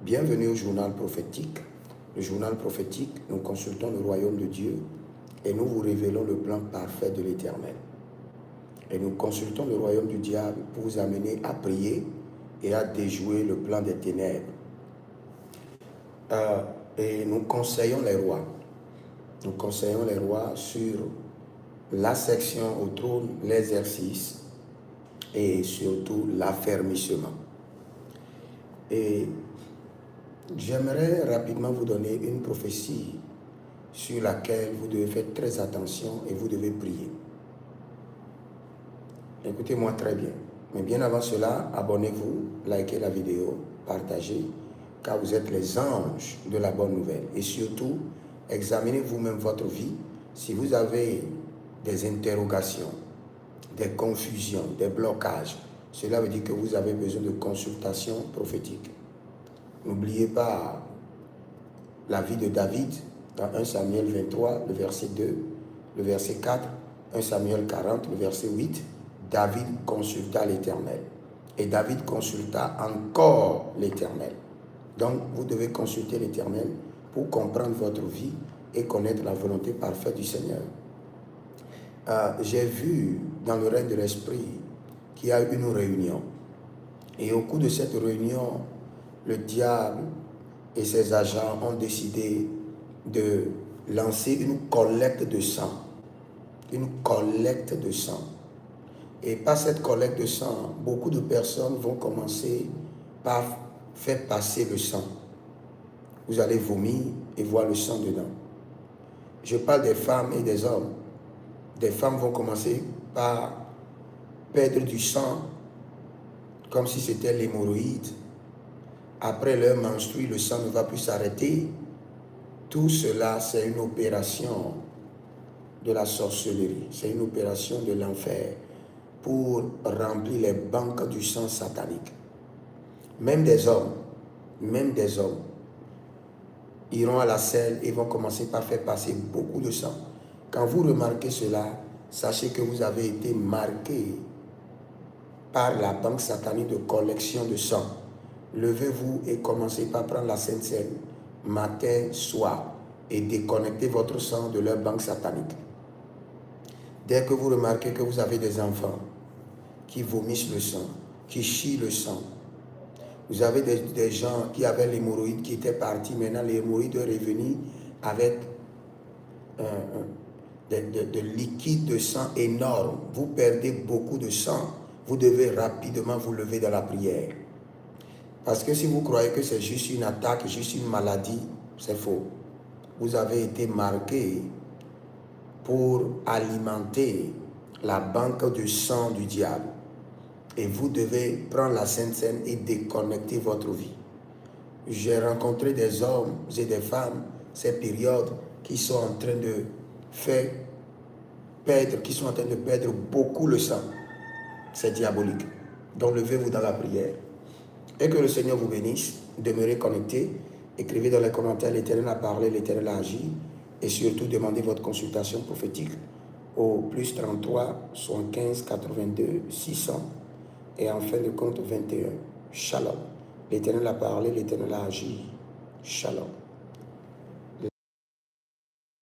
Bienvenue au journal prophétique. Le journal prophétique, nous consultons le royaume de Dieu et nous vous révélons le plan parfait de l'Éternel. Et nous consultons le royaume du diable pour vous amener à prier et à déjouer le plan des ténèbres. Et nous conseillons les rois. Nous conseillons les rois sur la section au trône, l'exercice et surtout l'affermissement. Et j'aimerais rapidement vous donner une prophétie sur laquelle vous devez faire très attention et vous devez prier. Écoutez-moi très bien. Mais bien avant cela, abonnez-vous, likez la vidéo, partagez, car vous êtes les anges de la bonne nouvelle. Et surtout, examinez vous-même votre vie. Si vous avez des interrogations, des confusions, des blocages, cela veut dire que vous avez besoin de consultation prophétique. N'oubliez pas la vie de David dans 1 Samuel 23, le verset 2, le verset 4, 1 Samuel 40, le verset 8. David consulta l'Éternel. Et David consulta encore l'Éternel. Donc, vous devez consulter l'Éternel pour comprendre votre vie et connaître la volonté parfaite du Seigneur. J'ai vu dans le règne de l'Esprit qu'il y a eu une réunion. Et au cours de cette réunion, le diable et ses agents ont décidé de lancer une collecte de sang. Une collecte de sang. Et par cette collecte de sang, beaucoup de personnes vont commencer par faire passer le sang. Vous allez vomir et voir le sang dedans. Je parle des femmes et des hommes. Des femmes vont commencer par perdre du sang comme si c'était l'hémorroïde. Après leur menstrue, le sang ne va plus s'arrêter. Tout cela, c'est une opération de la sorcellerie. C'est une opération de l'enfer pour remplir les banques du sang satanique. Même des hommes iront à la selle et vont commencer par faire passer beaucoup de sang. Quand vous remarquez cela, sachez que vous avez été marqué par la banque satanique de collection de sang. Levez-vous et commencez par prendre la Sainte Seine, matin, soir, et déconnectez votre sang de leur banque satanique. Dès que vous remarquez que vous avez des enfants qui vomissent le sang, qui chient le sang, vous avez des gens qui avaient l'hémorroïde qui était parti, maintenant l'hémorroïde est revenu avec de liquide de sang énorme. Vous perdez beaucoup de sang, vous devez rapidement vous lever dans la prière. Parce que si vous croyez que c'est juste une attaque, juste une maladie, c'est faux. Vous avez été marqué pour alimenter la banque de sang du diable. Et vous devez prendre la Sainte Seine et déconnecter votre vie. J'ai rencontré des hommes et des femmes, ces périodes, qui sont en train de perdre beaucoup le sang. C'est diabolique. Donc levez-vous dans la prière. Et que le Seigneur vous bénisse. Demeurez connectés. Écrivez dans les commentaires, l'Éternel a parlé, l'Éternel a agi. Et surtout, demandez votre consultation prophétique au plus 33 75 82 600 et en fin de compte 21. Shalom. L'Éternel a parlé, l'Éternel a agi. Shalom.